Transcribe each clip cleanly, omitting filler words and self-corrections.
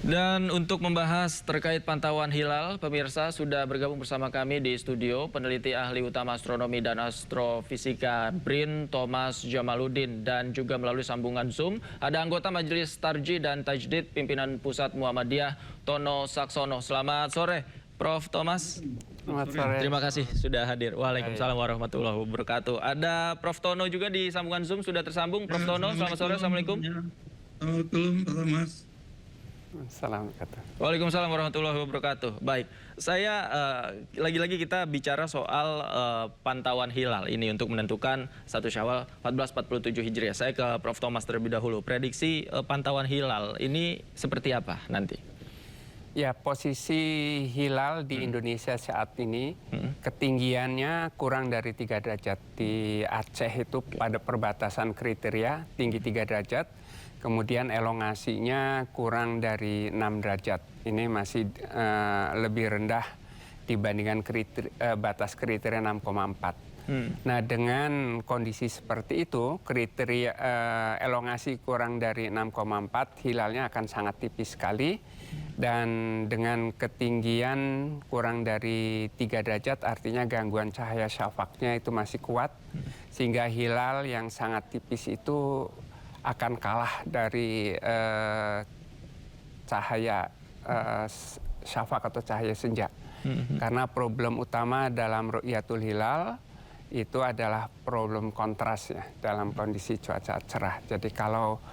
Dan untuk membahas terkait pantauan hilal, pemirsa sudah bergabung bersama kami di studio peneliti ahli utama astronomi dan astrofisika BRIN Thomas Jamaluddin, dan juga melalui sambungan Zoom ada anggota Majelis Tarjih dan Tajdid Pimpinan Pusat Muhammadiyah Tono Saksono. Selamat sore, Prof. Thomas. Selamat sore. Terima kasih sudah hadir. Waalaikumsalam warahmatullahi wabarakatuh. Ada Prof. Tono juga di sambungan Zoom, sudah tersambung. Prof. Tono, selamat sore. Assalamualaikum. Assalamualaikum, Pak Mas. Assalamualaikum. Waalaikumsalam warahmatullahi wabarakatuh. Baik, saya lagi-lagi kita bicara soal pantauan hilal ini untuk menentukan 1 Syawal 1447 Hijriah. Saya ke Prof. Thomas terlebih dahulu. Prediksi pantauan hilal ini seperti apa nanti? Ya, posisi hilal di Indonesia saat ini ketinggiannya kurang dari 3 derajat. Di Aceh itu pada perbatasan kriteria tinggi 3 derajat. Kemudian elongasinya kurang dari 6 derajat. Ini masih lebih rendah dibandingkan batas kriteria 6,4. Nah, dengan kondisi seperti itu, kriteria elongasi kurang dari 6,4, hilalnya akan sangat tipis sekali. Dan dengan ketinggian kurang dari 3 derajat, artinya gangguan cahaya syafaqnya itu masih kuat. Sehingga hilal yang sangat tipis itu akan kalah dari cahaya syafaq atau cahaya senja. Karena problem utama dalam ru'yatul hilal itu adalah problem kontras ya, dalam kondisi cuaca cerah. Jadi kalau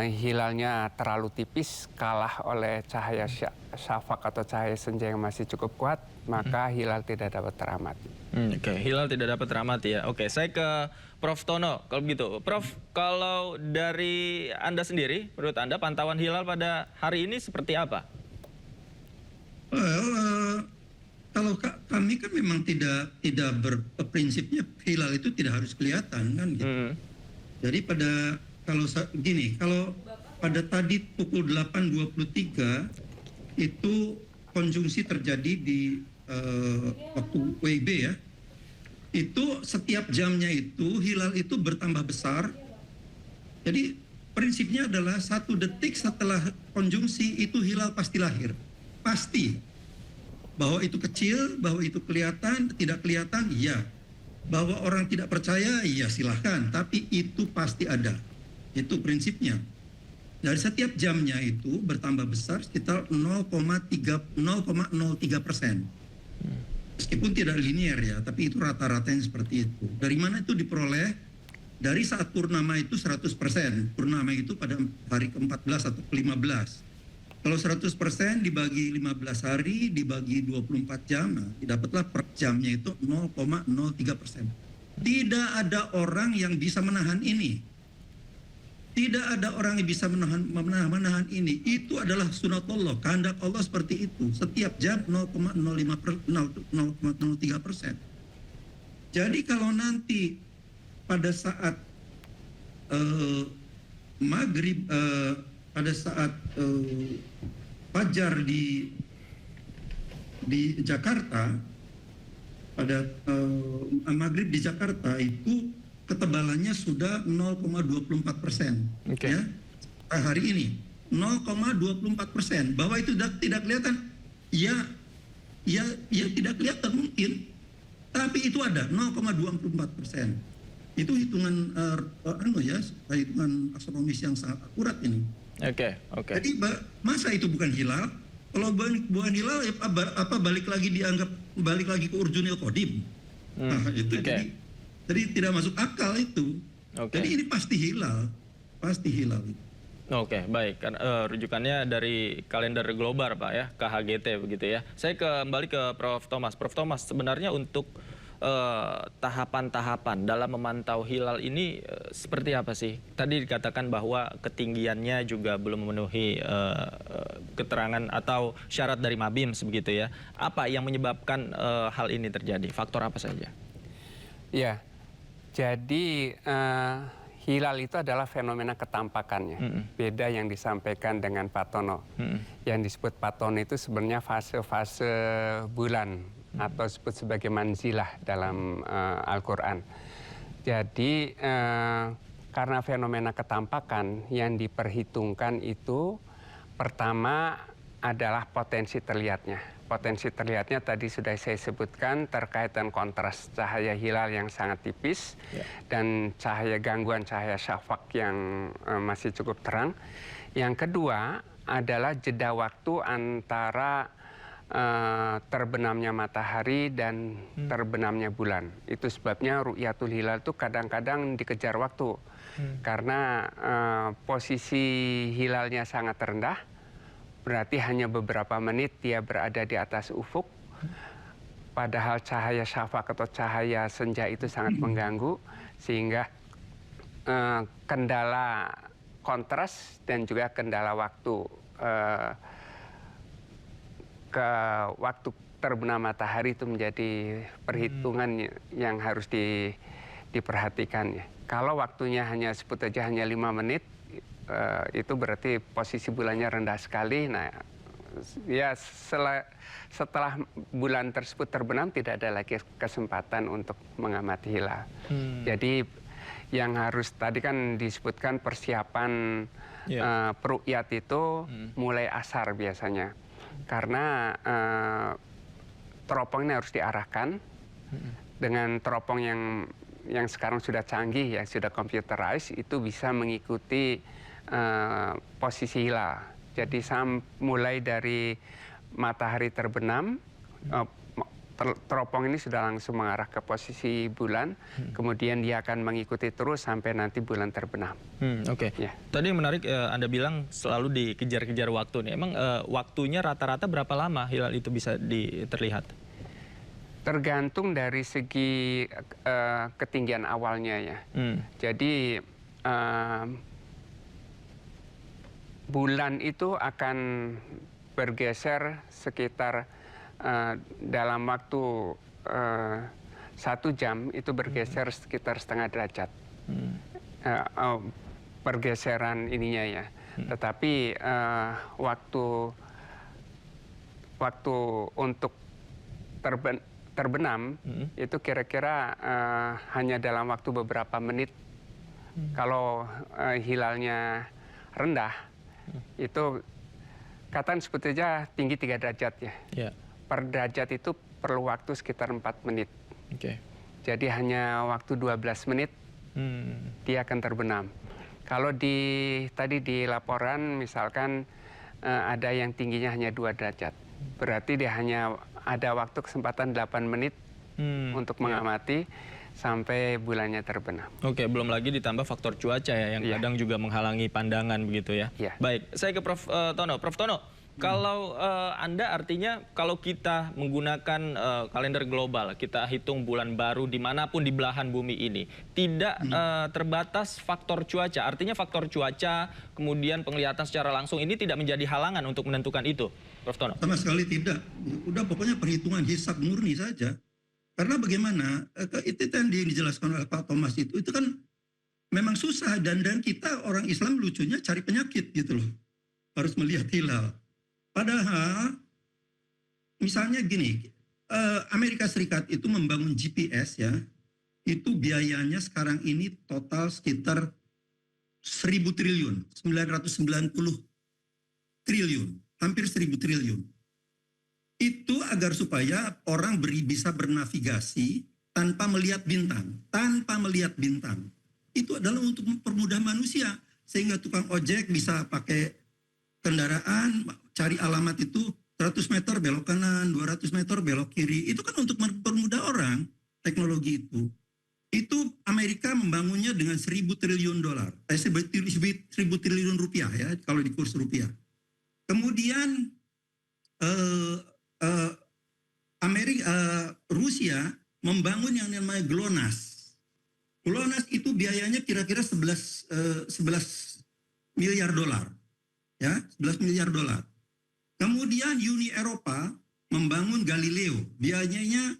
hilalnya terlalu tipis, kalah oleh cahaya syafaq atau cahaya senja yang masih cukup kuat, maka hilal tidak dapat teramati. Oke, hilal tidak dapat teramati ya. Oke, saya ke Prof. Tono. Kalau begitu, Prof, kalau dari Anda sendiri, menurut Anda pantauan hilal pada hari ini seperti apa? Kalau kami kan memang tidak berprinsipnya hilal itu tidak harus kelihatan kan gitu. Jadi kalau pada tadi pukul 8.23 itu konjungsi terjadi di waktu WIB ya. Itu setiap jamnya itu hilal itu bertambah besar. Jadi prinsipnya adalah 1 detik setelah konjungsi itu hilal pasti lahir. Pasti. Bahwa itu kecil, bahwa itu kelihatan, tidak kelihatan, iya. Bahwa orang tidak percaya, iya silahkan. Tapi itu pasti ada. Itu prinsipnya. Dari setiap jamnya itu bertambah besar sekitar 0,03%. Meskipun tidak linear ya, tapi itu rata-ratanya seperti itu. Dari mana itu diperoleh? Dari saat purnama itu 100%. Purnama itu pada hari ke-14 atau ke-15. Kalau 100% dibagi 15 hari, dibagi 24 jam, nah, didapatlah per jamnya itu 0,03%. Tidak ada orang yang bisa menahan ini. Tidak ada orang yang bisa menahan ini. Itu adalah sunatullah, kehendak Allah seperti itu. Setiap jam 0,03%. Jadi kalau nanti pada saat maghrib, pada saat fajar di Jakarta, pada maghrib di Jakarta itu ketebalannya sudah 0,24%. Okay. Ya, hari ini 0,24%. Bahwa itu tidak kelihatan, ya tidak kelihatan mungkin, tapi itu ada 0,24%. Itu hitungan hitungan astronomis yang sangat akurat ini. Oke. Jadi masa itu bukan hilal? Kalau bukan hilal, balik lagi ke Urjunil Qadim. Nah, itu jadi tidak masuk akal itu. Jadi ini pasti hilal. Oke, baik. Kan rujukannya dari kalender global Pak ya, KHGT begitu ya. Saya kembali ke Prof. Thomas. Prof. Thomas, sebenarnya untuk tahapan-tahapan dalam memantau hilal ini seperti apa sih? Tadi dikatakan bahwa ketinggiannya juga belum memenuhi keterangan atau syarat dari MABIMS begitu ya. Apa yang menyebabkan hal ini terjadi? Faktor apa saja? Ya, jadi hilal itu adalah fenomena ketampakannya. Beda yang disampaikan dengan Pak Tono. Yang disebut Pak Tono itu sebenarnya fase-fase bulan atau disebut sebagai manzilah dalam Al-Quran. Jadi karena fenomena ketampakan yang diperhitungkan itu Pertama adalah potensi terlihatnya. Potensi terlihatnya tadi sudah saya sebutkan terkait dengan kontras cahaya hilal yang sangat tipis dan gangguan cahaya syafaq yang masih cukup terang. Yang kedua adalah jeda waktu antara terbenamnya matahari dan terbenamnya bulan. Itu sebabnya ru'yatul hilal itu kadang-kadang dikejar waktu. Karena posisi hilalnya sangat rendah, berarti hanya beberapa menit dia berada di atas ufuk. Padahal cahaya syafaq atau cahaya senja itu sangat mengganggu, sehingga kendala kontras dan juga kendala waktu waktu terbenam matahari itu menjadi perhitungan yang harus diperhatikan. Kalau waktunya hanya sebut aja hanya 5 menit, itu berarti posisi bulannya rendah sekali. Nah, ya setelah bulan tersebut terbenam tidak ada lagi kesempatan untuk mengamati hilal. Jadi yang harus tadi kan disebutkan persiapan peru'yat itu mulai asar biasanya. Karena teropong ini harus diarahkan dengan teropong yang sekarang sudah canggih, yang sudah computerized, itu bisa mengikuti posisi hilal. Jadi mulai dari matahari terbenam, teropong ini sudah langsung mengarah ke posisi bulan, kemudian dia akan mengikuti terus sampai nanti bulan terbenam. Oke. Ya. Tadi yang menarik Anda bilang selalu dikejar-kejar waktu nih. Emang waktunya rata-rata berapa lama hilal itu bisa terlihat? Tergantung dari segi ketinggian awalnya ya. Jadi bulan itu akan bergeser sekitar dalam waktu 1 jam itu bergeser sekitar setengah derajat. Pergeseran ininya ya. Tetapi waktu untuk terbenam itu kira-kira hanya dalam waktu beberapa menit. Kalau hilalnya rendah, itu katakan sebut saja tinggi 3 derajat ya. Per derajat itu perlu waktu sekitar 4 menit. Jadi hanya waktu 12 menit dia akan terbenam. Kalau tadi di laporan misalkan ada yang tingginya hanya 2 derajat. Berarti dia hanya ada waktu kesempatan 8 menit untuk mengamati sampai bulannya terbenam. Oke, belum lagi ditambah faktor cuaca ya yang kadang juga menghalangi pandangan begitu ya. Baik, saya ke Prof. Tono. Prof. Tono, kalau Anda artinya kalau kita menggunakan kalender global, kita hitung bulan baru dimanapun di belahan bumi ini, tidak terbatas faktor cuaca. Artinya faktor cuaca, kemudian penglihatan secara langsung ini tidak menjadi halangan untuk menentukan itu, Prof. Tono? Sama sekali tidak. Udah pokoknya perhitungan hisab murni saja. Karena bagaimana, itu yang dijelaskan oleh Pak Thomas itu kan memang susah. Dan kita orang Islam lucunya cari penyakit gitu loh. Harus melihat hilal. Padahal misalnya gini, Amerika Serikat itu membangun GPS ya, itu biayanya sekarang ini total sekitar 1.000 triliun, 990 triliun, hampir 1.000 triliun. Itu agar supaya orang bisa bernavigasi tanpa melihat bintang. Tanpa melihat bintang. Itu adalah untuk mempermudah manusia. Sehingga tukang ojek bisa pakai kendaraan, cari alamat itu 100 meter belok kanan, 200 meter belok kiri. Itu kan untuk mempermudah orang, teknologi itu. Itu Amerika membangunnya dengan 1.000 triliun dolar. 1.000 triliun rupiah ya, kalau di kurs rupiah. Kemudian Rusia membangun yang namanya GLONASS. GLONASS itu biayanya kira-kira 11 miliar dolar. Ya, 11 miliar dolar. Kemudian Uni Eropa membangun Galileo. Biayanya,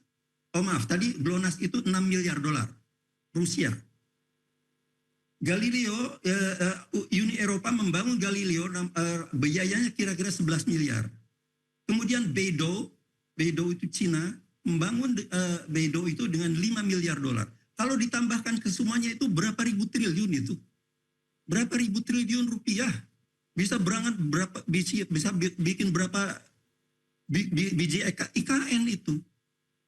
tadi GLONASS itu 6 miliar dolar. Rusia. Galileo, Uni Eropa membangun Galileo, biayanya kira-kira 11 miliar. Kemudian Beidou itu Cina, membangun Beidou itu dengan 5 miliar dolar. Kalau ditambahkan ke semuanya itu berapa ribu triliun itu? Berapa ribu triliun rupiah? bisa berangan berapa biji, bisa bikin berapa biji IKN itu.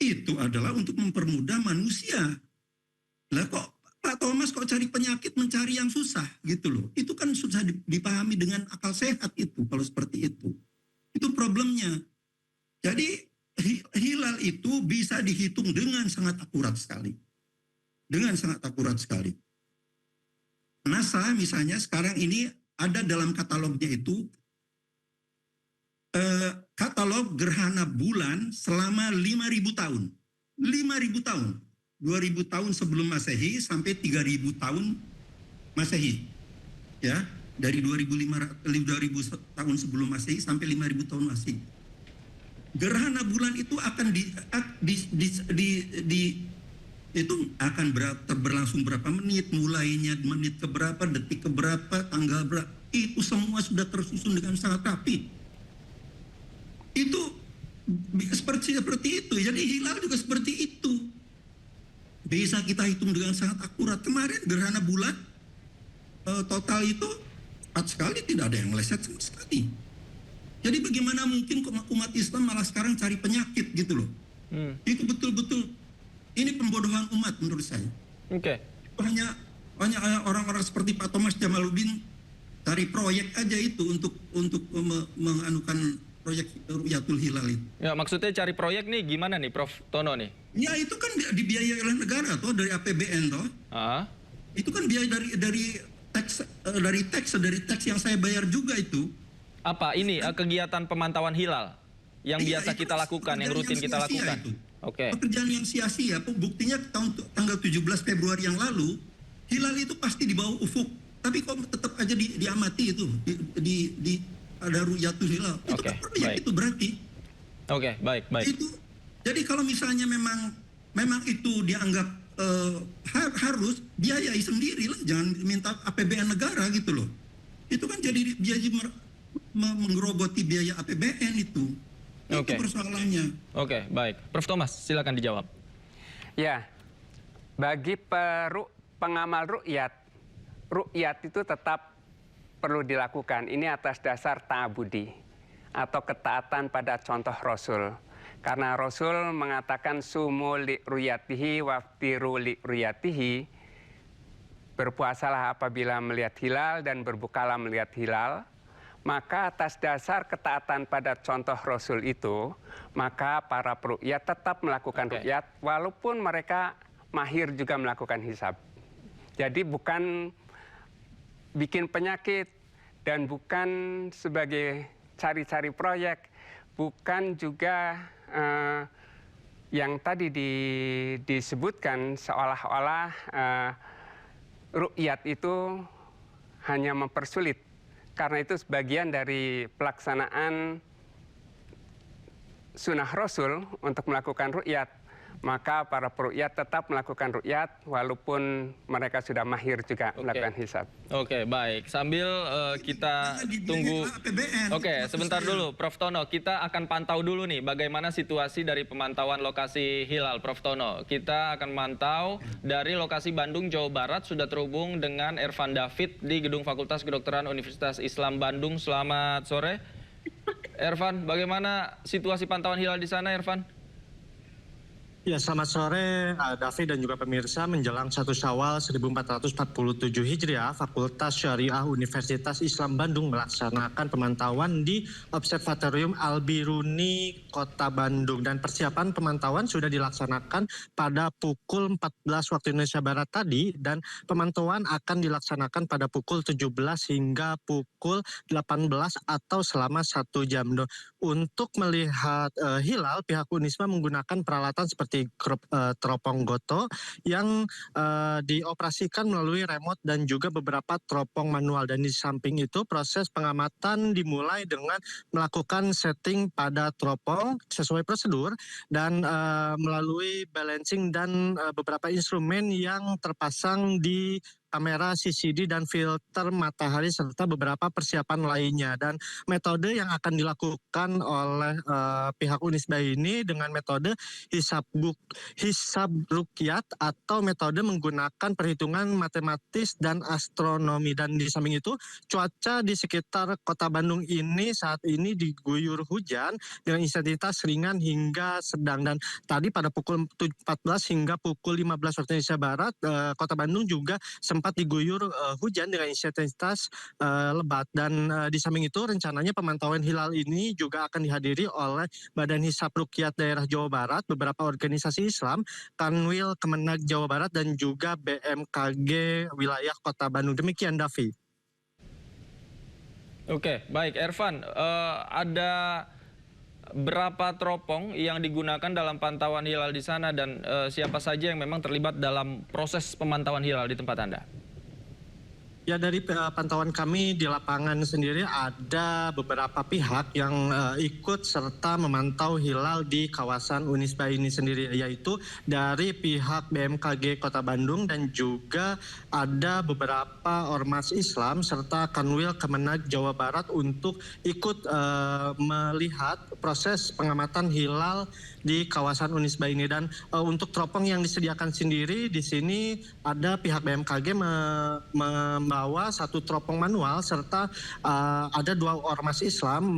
Itu adalah untuk mempermudah manusia. Lah kok Pak Thomas kok cari penyakit mencari yang susah gitu loh. Itu kan susah dipahami dengan akal sehat itu kalau seperti itu. Itu problemnya. Jadi hilal itu bisa dihitung dengan sangat akurat sekali. Dengan sangat akurat sekali. NASA misalnya sekarang ini ada dalam katalognya itu katalog gerhana bulan selama 5.000 tahun. 5.000 tahun. 2.000 tahun sebelum Masehi sampai 3.000 tahun Masehi. Ya, dari 2.000 tahun sebelum Masehi sampai 5.000 tahun Masehi. Gerhana bulan itu akan itu akan berlangsung berapa menit, mulainya menit keberapa, detik keberapa, tanggal berapa. Itu semua sudah tersusun dengan sangat rapi. Itu seperti itu. Jadi hilal juga seperti itu. Bisa kita hitung dengan sangat akurat. Kemarin gerhana bulan total itu cepat sekali, tidak ada yang meleset sama sekali. Jadi bagaimana mungkin umat Islam malah sekarang cari penyakit gitu loh. Itu betul-betul ini pembodohan umat menurut saya. Oke. Hanya orang-orang seperti Pak Thomas Jamaluddin cari proyek aja itu untuk menganukan proyek Ru'yatul Hilal itu. Ya, maksudnya cari proyek nih gimana nih Prof Tono nih? Ya itu kan dibiayai oleh negara toh, dari APBN toh. Itu kan biaya dari teks yang saya bayar juga itu. Apa ini kegiatan pemantauan hilal yang biasa kita lakukan, yang rutin kita lakukan? Oke. Pekerjaan yang sia-sia. Buktinya tanggal 17 Februari yang lalu, hilal itu pasti di bawah ufuk. Tapi kok tetap aja diamati itu ada Ru'yatul Hilal. Itu kan proyek itu berarti. Oke, baik. Itu. Jadi kalau misalnya memang itu dianggap harus biayai sendiri lah, jangan minta APBN negara gitu loh. Itu kan jadi biaya menggerogoti biaya APBN itu. Itu persoalannya. Oke, baik. Prof Thomas, silakan dijawab. Ya, bagi pengamal ru'yat itu tetap perlu dilakukan. Ini atas dasar ta'abudi atau ketaatan pada contoh Rasul. Karena Rasul mengatakan sumu li ru'yatihi waftiru li ru'yatihi. Berpuasalah apabila melihat hilal dan berbukalah melihat hilal. Maka atas dasar ketaatan pada contoh Rasul itu, maka para peru'yat tetap melakukan ru'yat walaupun mereka mahir juga melakukan hisab. Jadi bukan bikin penyakit dan bukan sebagai cari-cari proyek, bukan juga yang tadi disebutkan seolah-olah ru'yat itu hanya mempersulit. Karena itu sebagian dari pelaksanaan sunnah Rasul untuk melakukan ru'yat. Maka para peru'yat tetap melakukan ru'yat walaupun mereka sudah mahir juga melakukan hisab. Oke, baik. Sambil kita tunggu. Oke, sebentar dulu Prof Tono. Kita akan pantau dulu nih bagaimana situasi dari pemantauan lokasi hilal, Prof Tono. Kita akan mantau dari lokasi Bandung, Jawa Barat. Sudah terhubung dengan Ervan David di Gedung Fakultas Kedokteran Universitas Islam Bandung. Selamat sore. Ervan, bagaimana situasi pantauan hilal di sana, Ervan? Ya, selamat sore David dan juga pemirsa. Menjelang 1 Syawal 1447 Hijriah, Fakultas Syariah Universitas Islam Bandung melaksanakan pemantauan di Observatorium Al-Biruni, Kota Bandung. Dan persiapan pemantauan sudah dilaksanakan pada pukul 14 waktu Indonesia Barat tadi, dan pemantauan akan dilaksanakan pada pukul 17 hingga pukul 18 atau selama 1 jam. Untuk melihat hilal, pihak Unisma menggunakan peralatan seperti teropong goto yang dioperasikan melalui remote dan juga beberapa teropong manual. Dan di samping itu proses pengamatan dimulai dengan melakukan setting pada teropong sesuai prosedur dan melalui balancing dan beberapa instrumen yang terpasang di kamera CCD dan filter matahari serta beberapa persiapan lainnya. Dan metode yang akan dilakukan oleh pihak Unisba ini dengan metode hisab rukyat atau metode menggunakan perhitungan matematis dan astronomi. Dan di samping itu cuaca di sekitar Kota Bandung ini saat ini diguyur hujan dengan intensitas ringan hingga sedang. Dan tadi pada pukul 14 hingga pukul 15 waktu Indonesia Barat, Kota Bandung juga sempat diguyur hujan dengan intensitas lebat. Dan di samping itu rencananya pemantauan hilal ini juga akan dihadiri oleh Badan Hisab Rukyat Daerah Jawa Barat, beberapa organisasi Islam, Kanwil Kemenag Jawa Barat, dan juga BMKG wilayah Kota Bandung. Demikian, Davi. Oke, baik Ervan, ada berapa teropong yang digunakan dalam pantauan hilal di sana dan siapa saja yang memang terlibat dalam proses pemantauan hilal di tempat Anda? Ya, dari pantauan kami di lapangan sendiri ada beberapa pihak yang ikut serta memantau hilal di kawasan Unisba ini sendiri, yaitu dari pihak BMKG Kota Bandung dan juga ada beberapa ormas Islam serta Kanwil Kemenag Jawa Barat untuk ikut melihat proses pengamatan hilal di kawasan Unisba ini. Dan untuk teropong yang disediakan sendiri di sini ada pihak BMKG membawa satu teropong manual serta ada 2 ormas Islam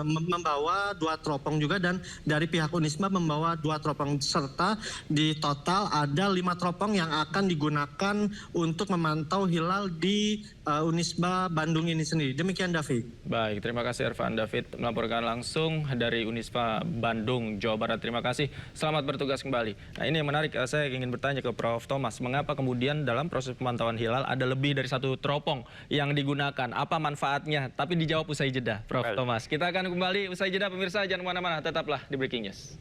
membawa 2 teropong juga, dan dari pihak Unisba membawa 2 teropong, serta di total ada 5 teropong yang akan digunakan untuk memantau hilal di Unisba Bandung ini sendiri. Demikian, David. Baik, terima kasih Ervan David melaporkan langsung dari Unisba Bandung, Jawa Barat. Terima kasih. Selamat bertugas kembali. Nah, ini yang menarik. Saya ingin bertanya ke Prof. Thomas, mengapa kemudian dalam proses pemantauan hilal ada lebih dari 1 teropong yang digunakan? Apa manfaatnya? Tapi dijawab usai jeda, Prof. Thomas. Kita akan kembali usai jeda, pemirsa. Jangan kemana-mana, tetaplah di Breaking News.